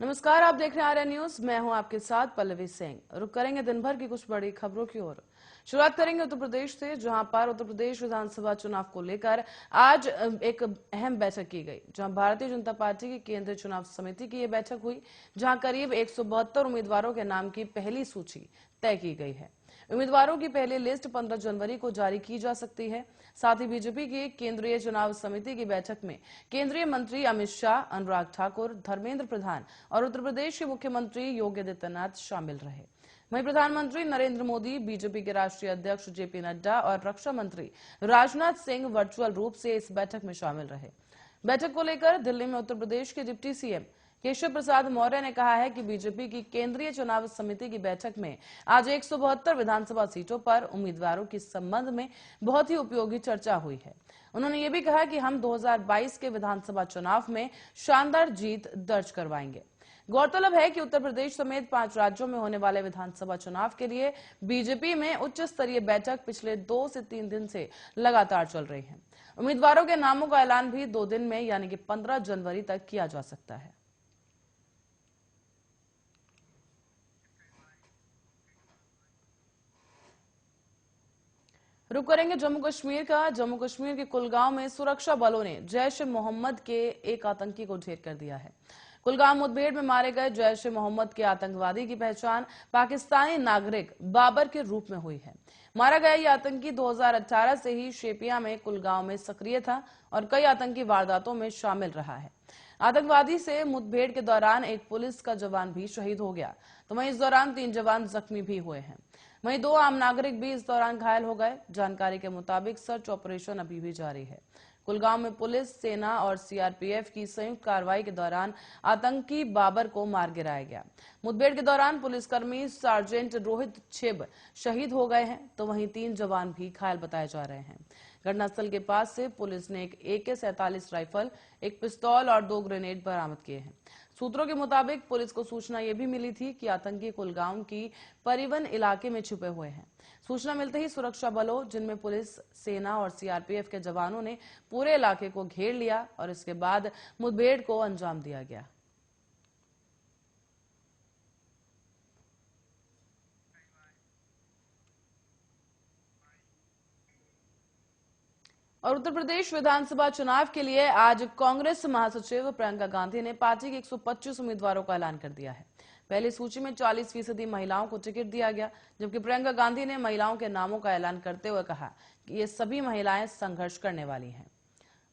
नमस्कार, आप देख रहे हैं आर्या न्यूज। मैं हूं आपके साथ पल्लवी सिंह। रुक करेंगे दिन भर की कुछ बड़ी खबरों की ओर। शुरुआत करेंगे उत्तर प्रदेश से, जहां पर उत्तर प्रदेश विधानसभा चुनाव को लेकर आज एक अहम बैठक की गई, जहां भारतीय जनता पार्टी की केंद्रीय चुनाव समिति की यह बैठक हुई, जहां करीब 172 उम्मीदवारों के नाम की पहली सूची तय की गई है। उम्मीदवारों की पहली लिस्ट 15 जनवरी को जारी की जा सकती है। साथ ही बीजेपी की केंद्रीय चुनाव समिति की बैठक में केंद्रीय मंत्री अमित शाह, अनुराग ठाकुर, धर्मेंद्र प्रधान और उत्तर प्रदेश के मुख्यमंत्री योगी आदित्यनाथ शामिल रहे। वहीं प्रधानमंत्री नरेंद्र मोदी, बीजेपी के राष्ट्रीय अध्यक्ष जेपी नड्डा और रक्षा मंत्री राजनाथ सिंह वर्चुअल रूप से इस बैठक में शामिल रहे। बैठक को लेकर दिल्ली में उत्तर प्रदेश के डिप्टी सीएम केशव प्रसाद मौर्य ने कहा है कि बीजेपी की केंद्रीय चुनाव समिति की बैठक में आज 172 विधानसभा सीटों पर उम्मीदवारों के संबंध में बहुत ही उपयोगी चर्चा हुई है। उन्होंने ये भी कहा कि हम 2022 के विधानसभा चुनाव में शानदार जीत दर्ज करवाएंगे। गौरतलब है कि उत्तर प्रदेश समेत 5 राज्यों में होने वाले विधानसभा चुनाव के लिए बीजेपी में उच्च स्तरीय बैठक पिछले 2 से 3 दिन से लगातार चल रही है। उम्मीदवारों के नामों का ऐलान भी 2 दिन में यानी कि 15 जनवरी तक किया जा सकता है। रुक करेंगे जम्मू कश्मीर का। जम्मू कश्मीर के कुलगांव में सुरक्षा बलों ने जैश ए मोहम्मद के एक आतंकी को ढेर कर दिया है। कुलगांव मुठभेड़ में मारे गए जैश ए मोहम्मद के आतंकवादी की पहचान पाकिस्तानी नागरिक बाबर के रूप में हुई है। मारा गया ये आतंकी 2018 से ही शेपिया में कुलगांव में सक्रिय था और कई आतंकी वारदातों में शामिल रहा है। आतंकवादी से मुठभेड़ के दौरान एक पुलिस का जवान भी शहीद हो गया, तो वहीं इस दौरान 3 जवान जख्मी भी हुए हैं। वहीं 2 आम नागरिक भी इस दौरान घायल हो गए। जानकारी के मुताबिक सर्च ऑपरेशन अभी भी जारी है। कुलगांव में पुलिस, सेना और सीआरपीएफ की संयुक्त कार्रवाई के दौरान आतंकी बाबर को मार गिराया गया। मुठभेड़ के दौरान पुलिसकर्मी सार्जेंट रोहित छिब शहीद हो गए हैं, तो वहीं 3 जवान भी घायल बताए जा रहे हैं। घटनास्थल के पास से पुलिस ने एक AK-47 राइफल, एक पिस्तौल और 2 ग्रेनेड बरामद किए हैं। सूत्रों के मुताबिक पुलिस को सूचना यह भी मिली थी कि आतंकी कुलगांव की परिवन इलाके में छुपे हुए हैं। सूचना मिलते ही सुरक्षा बलों, जिनमें पुलिस, सेना और सीआरपीएफ के जवानों ने पूरे इलाके को घेर लिया और इसके बाद मुठभेड़ को अंजाम दिया गया। और उत्तर प्रदेश विधानसभा चुनाव के लिए आज कांग्रेस महासचिव प्रियंका गांधी ने पार्टी के 125 उम्मीदवारों का ऐलान कर दिया है। पहली सूची में 40% महिलाओं को टिकट दिया गया, जबकि प्रियंका गांधी ने महिलाओं के नामों का ऐलान करते हुए कहा कि ये सभी महिलाएं संघर्ष करने वाली हैं।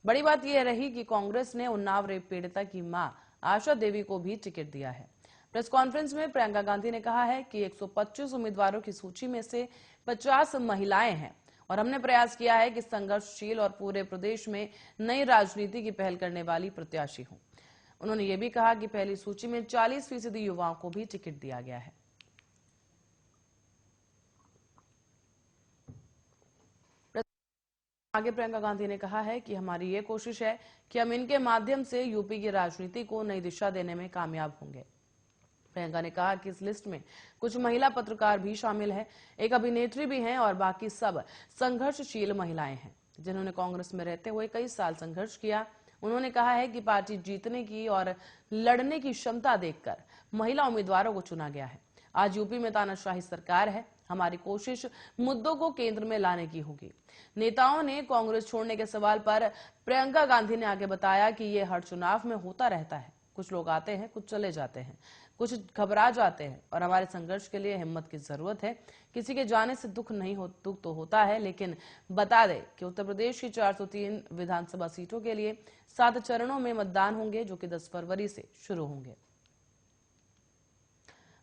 बड़ी बात यह रही कि कांग्रेस ने उन्नाव रेप पीड़िता की मां आशा देवी को भी टिकट दिया है। प्रेस कॉन्फ्रेंस में प्रियंका गांधी ने कहा है कि 125 उम्मीदवारों की सूची में से 50 महिलाएं हैं और हमने प्रयास किया है कि संघर्षशील और पूरे प्रदेश में नई राजनीति की पहल करने वाली प्रत्याशी हूं। उन्होंने ये भी कहा कि पहली सूची में 40% युवाओं को भी टिकट दिया गया है। आगे प्रियंका गांधी ने कहा है कि हमारी ये कोशिश है कि हम इनके माध्यम से यूपी की राजनीति को नई दिशा देने में कामयाब होंगे। प्रियंका ने कहा कि इस लिस्ट में कुछ महिला पत्रकार भी शामिल हैं, एक अभिनेत्री भी हैं और बाकी सब संघर्षशील महिलाएं हैं, जिन्होंने कांग्रेस में रहते हुए कई साल संघर्ष किया। उन्होंने कहा है कि पार्टी जीतने की और लड़ने की क्षमता देखकर महिला उम्मीदवारों को चुना गया है। आज यूपी में तानाशाही सरकार है, हमारी कोशिश मुद्दों को केंद्र में लाने की होगी। नेताओं ने कांग्रेस छोड़ने के सवाल पर प्रियंका गांधी ने आगे बताया कि यह हर चुनाव में होता रहता है। कुछ लोग आते हैं, कुछ चले जाते हैं, कुछ घबरा जाते हैं और हमारे संघर्ष के लिए हिम्मत की जरूरत है। किसी के जाने से दुख तो होता है, लेकिन बता दें कि उत्तर प्रदेश की 403 विधानसभा सीटों के लिए 7 चरणों में मतदान होंगे, जो कि 10 फरवरी से शुरू होंगे।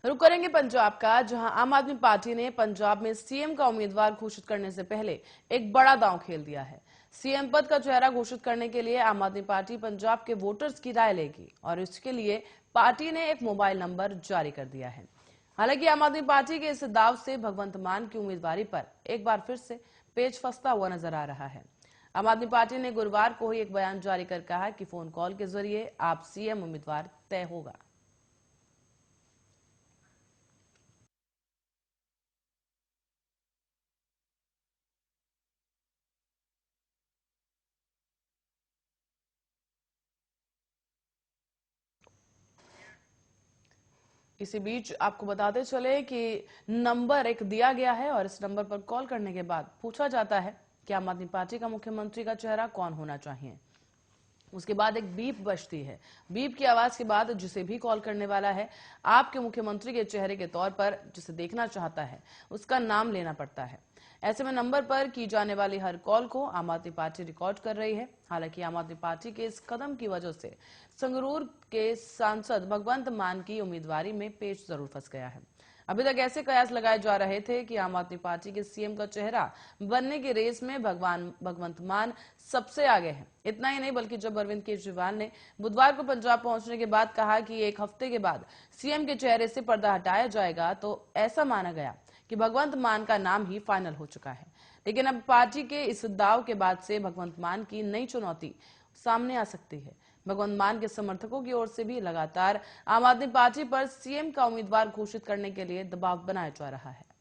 रुक करेंगे पंजाब का, जहां आम आदमी पार्टी ने पंजाब में सीएम का उम्मीदवार घोषित करने से पहले एक बड़ा दांव खेल दिया है। सीएम पद का चेहरा घोषित करने के लिए आम आदमी पार्टी पंजाब के वोटर्स की राय लेगी और इसके लिए पार्टी ने एक मोबाइल नंबर जारी कर दिया है। हालांकि आम आदमी पार्टी के इस दाव से भगवंत मान की उम्मीदवारी पर एक बार फिर से पेच फंसता हुआ नजर आ रहा है। आम आदमी पार्टी ने गुरुवार को ही एक बयान जारी कर कहा कि फोन कॉल के जरिए आप सीएम उम्मीदवार तय होगा। इसी बीच आपको बताते चले कि नंबर एक दिया गया है और इस नंबर पर कॉल करने के बाद पूछा जाता है कि आम आदमी पार्टी का मुख्यमंत्री का चेहरा कौन होना चाहिए। उसके बाद एक बीप बजती है। बीप की आवाज के बाद जिसे भी कॉल करने वाला है आपके मुख्यमंत्री के चेहरे के तौर पर जिसे देखना चाहता है उसका नाम लेना पड़ता है। ऐसे में नंबर पर की जाने वाली हर कॉल को आम आदमी पार्टी रिकॉर्ड कर रही है। हालांकि आम आदमी पार्टी के इस कदम की वजह से संगरूर के सांसद भगवंत मान की उम्मीदवारी में पेच जरूर फंस गया है। अभी तक ऐसे कयास लगाए जा रहे थे कि आम आदमी पार्टी के सीएम का चेहरा बनने की रेस में भगवंत मान सबसे आगे हैं। इतना ही नहीं बल्कि जब अरविंद केजरीवाल ने बुधवार को पंजाब पहुंचने के बाद कहा कि एक हफ्ते के बाद सीएम के चेहरे से पर्दा हटाया जाएगा, तो ऐसा माना गया कि भगवंत मान का नाम ही फाइनल हो चुका है। लेकिन अब पार्टी के इस दाव के बाद से भगवंत मान की नई चुनौती सामने आ सकती है। भगवंत मान के समर्थकों की ओर से भी लगातार आम आदमी पार्टी पर सीएम का उम्मीदवार घोषित करने के लिए दबाव बनाया जा रहा है।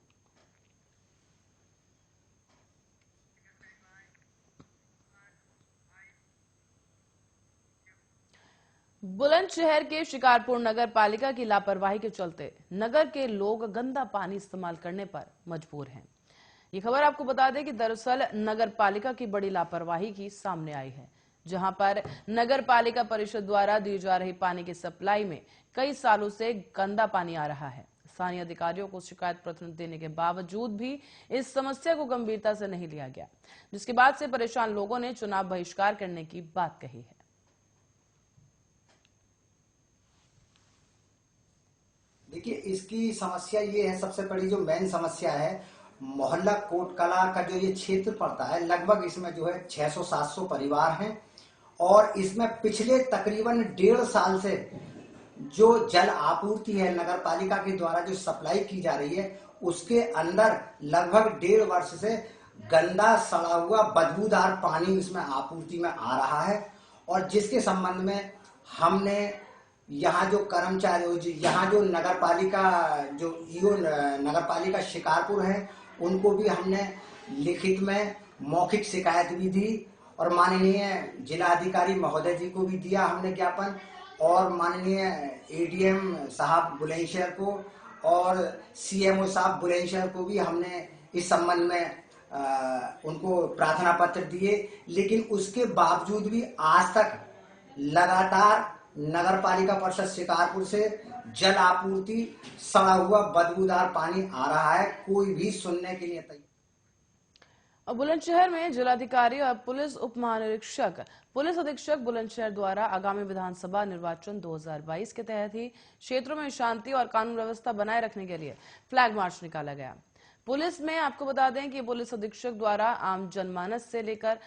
बुलंदशहर के शिकारपुर नगर पालिका की लापरवाही के चलते नगर के लोग गंदा पानी इस्तेमाल करने पर मजबूर हैं। ये खबर आपको बता दें कि दरअसल नगर पालिका की बड़ी लापरवाही की सामने आई है, जहां पर नगर पालिका परिषद द्वारा दी जा रही पानी की सप्लाई में कई सालों से गंदा पानी आ रहा है। स्थानीय अधिकारियों को शिकायत पत्र देने के बावजूद भी इस समस्या को गंभीरता से नहीं लिया गया, जिसके बाद से परेशान लोगों ने चुनाव बहिष्कार करने की बात कही है। देखिए, इसकी समस्या ये है, सबसे बड़ी जो मेन समस्या है, मोहल्ला कोटकला का जो ये क्षेत्र पड़ता है, लगभग इसमें जो है 600-700 परिवार हैं और इसमें पिछले तकरीबन 1.5 साल से जो जल आपूर्ति है नगर पालिका के द्वारा जो सप्लाई की जा रही है, उसके अंदर लगभग 1.5 वर्ष से गंदा सड़ा हुआ बदबूदार पानी इसमें आपूर्ति में आ रहा है। और जिसके संबंध में हमने यहाँ जो कर्मचारी, यहाँ जो नगर पालिका जो ईओ नगर पालिका शिकारपुर है, उनको भी हमने लिखित में मौखिक शिकायत भी दी और माननीय जिलाधिकारी महोदय जी को भी दिया हमने ज्ञापन, और माननीय एडीएम साहब बुलंदशहर को और सीएमओ साहब बुलंदशहर को भी हमने इस संबंध में उनको प्रार्थना पत्र दिए। लेकिन उसके बावजूद भी आज तक लगातार नगर पालिका परिषद शिकारपुर से जल आपूर्ति सड़ा हुआ बदबूदार पानी आ रहा है, कोई भी सुनने के लिए तैयार। और बुलंदशहर में जिलाधिकारी और पुलिस उप महानिरीक्षक पुलिस अधीक्षक बुलंदशहर द्वारा आगामी विधानसभा निर्वाचन 2022 के तहत ही क्षेत्रों में शांति और कानून व्यवस्था बनाए रखने के लिए फ्लैग मार्च निकाला गया। पुलिस में आपको बता दें कि पुलिस अधीक्षक द्वारा आम जनमानस से लेकर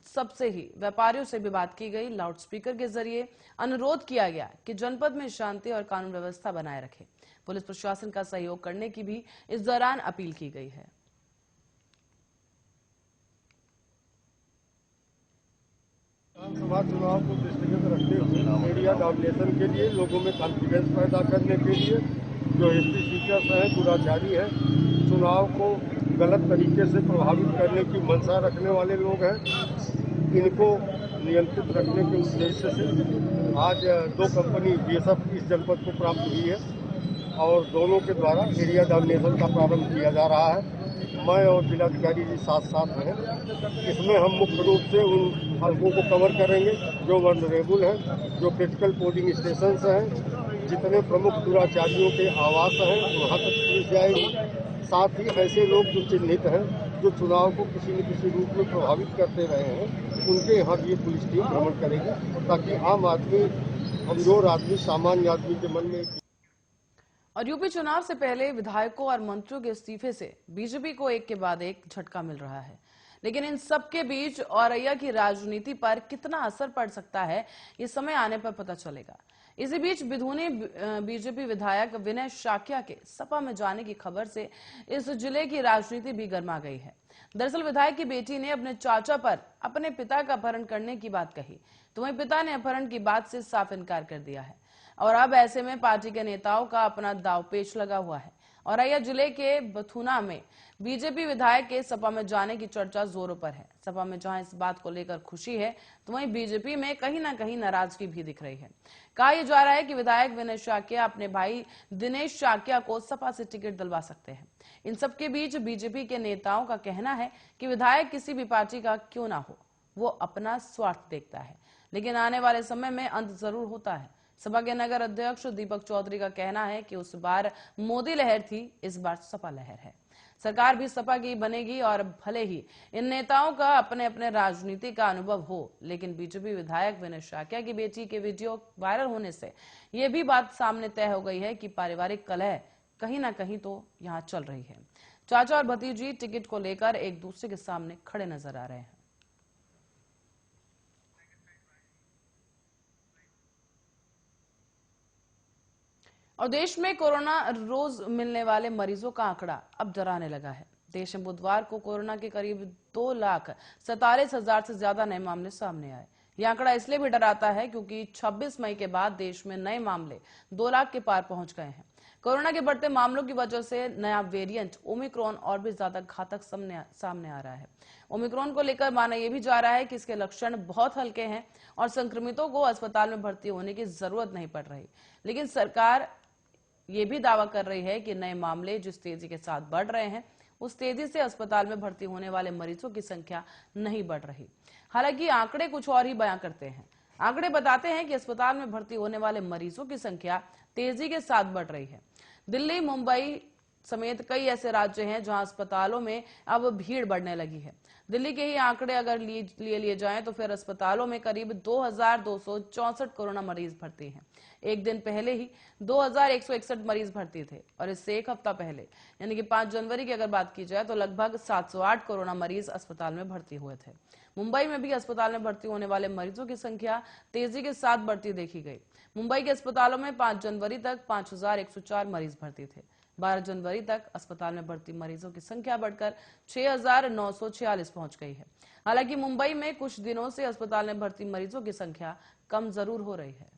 सबसे ही व्यापारियों से भी बात की गई। लाउडस्पीकर के जरिए अनुरोध किया गया कि जनपद में शांति और कानून व्यवस्था बनाए रखे। पुलिस प्रशासन का सहयोग करने की भी इस दौरान अपील की गई है। विधानसभा चुनाव को दृष्टिगत रखते हुए एरिया डोमिनेशन के लिए लोगों में कॉन्फिडेंस पैदा करने के लिए जो हिस्ट्री सीकर्स हैं, दुराचारी हैं, चुनाव को गलत तरीके से प्रभावित करने की मंशा रखने वाले लोग हैं, इनको नियंत्रित रखने के उद्देश्य से आज 2 कंपनी बीएसएफ इस जनपद को प्राप्त हुई है और दोनों के द्वारा एरिया डोमिनेशन का प्रारंभ किया जा रहा है। मैं और जिलाधिकारी जी साथ साथ हैं। इसमें हम मुख्य रूप से उन हलकों को कवर करेंगे जो वल्नरेबल हैं, जो क्रिटिकल पोलिंग स्टेशन हैं, जितने प्रमुख दुराचारियों के आवास हैं वहाँ तक पुलिस जाएगी। साथ ही ऐसे लोग जो चिन्हित हैं, जो चुनाव को किसी न किसी रूप में प्रभावित करते रहे हैं, उनके यहाँ भी पुलिस टीम भ्रमण करेगी ताकि आम आदमी, कमजोर आदमी, सामान्य आदमी के मन में। और यूपी चुनाव से पहले विधायकों और मंत्रियों के इस्तीफे से बीजेपी को एक के बाद एक झटका मिल रहा है। लेकिन इन सबके बीच औरैया की राजनीति पर कितना असर पड़ सकता है, ये समय आने पर पता चलेगा। इसी बीच बिधूनी बीजेपी विधायक विनय शाक्या के सपा में जाने की खबर से इस जिले की राजनीति भी गर्मा गई है। दरअसल विधायक की बेटी ने अपने चाचा पर अपने पिता का अपहरण करने की बात कही, तो वहीं पिता ने अपहरण की बात से साफ इनकार कर दिया है। और अब ऐसे में पार्टी के नेताओं का अपना दाव पेच लगा हुआ है। औरैया जिले के बथुना में बीजेपी विधायक के सपा में जाने की चर्चा जोरों पर है। सपा में जहां इस बात को लेकर खुशी है, तो वहीं बीजेपी में कहीं ना कहीं नाराजगी भी दिख रही है। कहा यह जा रहा है कि विधायक विनय शाक्य अपने भाई दिनेश शाक्य को सपा से टिकट दिलवा सकते हैं। इन सबके बीच बीजेपी के नेताओं का कहना है कि विधायक किसी भी पार्टी का क्यों ना हो, वो अपना स्वार्थ देखता है, लेकिन आने वाले समय में अंत जरूर होता है। सपा के नगर अध्यक्ष दीपक चौधरी का कहना है कि उस बार मोदी लहर थी, इस बार सपा लहर है। सरकार भी सपा की बनेगी और भले ही इन नेताओं का अपने अपने राजनीति का अनुभव हो, लेकिन बीजेपी विधायक विनय शाक्य की बेटी के वीडियो वायरल होने से यह भी बात सामने तय हो गई है कि पारिवारिक कलह कहीं ना कहीं तो यहाँ चल रही है। चाचा और भतीजी टिकट को लेकर एक दूसरे के सामने खड़े नजर आ रहे हैं। और देश में कोरोना रोज मिलने वाले मरीजों का आंकड़ा अब डराने लगा है। देश में बुधवार को कोरोना के करीब 2,47,000 से ज्यादा नए मामले सामने आए। यह आंकड़ा इसलिए भी डराता है क्योंकि 26 मई के बाद देश में नए मामले 2 लाख के पार पहुंच गए हैं। कोरोना के बढ़ते मामलों की वजह से नया वेरिएंट ओमिक्रॉन और भी ज्यादा घातक सामने आ रहा है। ओमिक्रॉन को लेकर माना यह भी जा रहा है कि इसके लक्षण बहुत हल्के हैं और संक्रमितों को अस्पताल में भर्ती होने की जरूरत नहीं पड़ रही। लेकिन सरकार ये भी दावा कर रही है कि नए मामले जिस तेजी के साथ बढ़ रहे हैं, उस तेजी से अस्पताल में भर्ती होने वाले मरीजों की संख्या नहीं बढ़ रही। हालांकि आंकड़े कुछ और ही बयां करते हैं। आंकड़े बताते हैं कि अस्पताल में भर्ती होने वाले मरीजों की संख्या तेजी के साथ बढ़ रही है। दिल्ली, मुंबई समेत कई ऐसे राज्य हैं जहां अस्पतालों में अब भीड़ बढ़ने लगी है। दिल्ली के ही आंकड़े अगर लिए जाएं तो फिर अस्पतालों में करीब 2,264 कोरोना मरीज भर्ती हैं। एक दिन पहले ही 2,161 मरीज भर्ती थे और इससे एक हफ्ता पहले यानी कि 5 जनवरी की अगर बात की जाए तो लगभग 708 कोरोना मरीज अस्पताल में भर्ती हुए थे। मुंबई में भी अस्पताल में भर्ती होने वाले मरीजों की संख्या तेजी के साथ बढ़ती देखी गई। मुंबई के अस्पतालों में 5 जनवरी तक 5,104 मरीज भर्ती थे। 12 जनवरी तक अस्पताल में भर्ती मरीजों की संख्या बढ़कर 6,946 पहुंच गई है। हालांकि मुंबई में कुछ दिनों से अस्पताल में भर्ती मरीजों की संख्या कम जरूर हो रही है।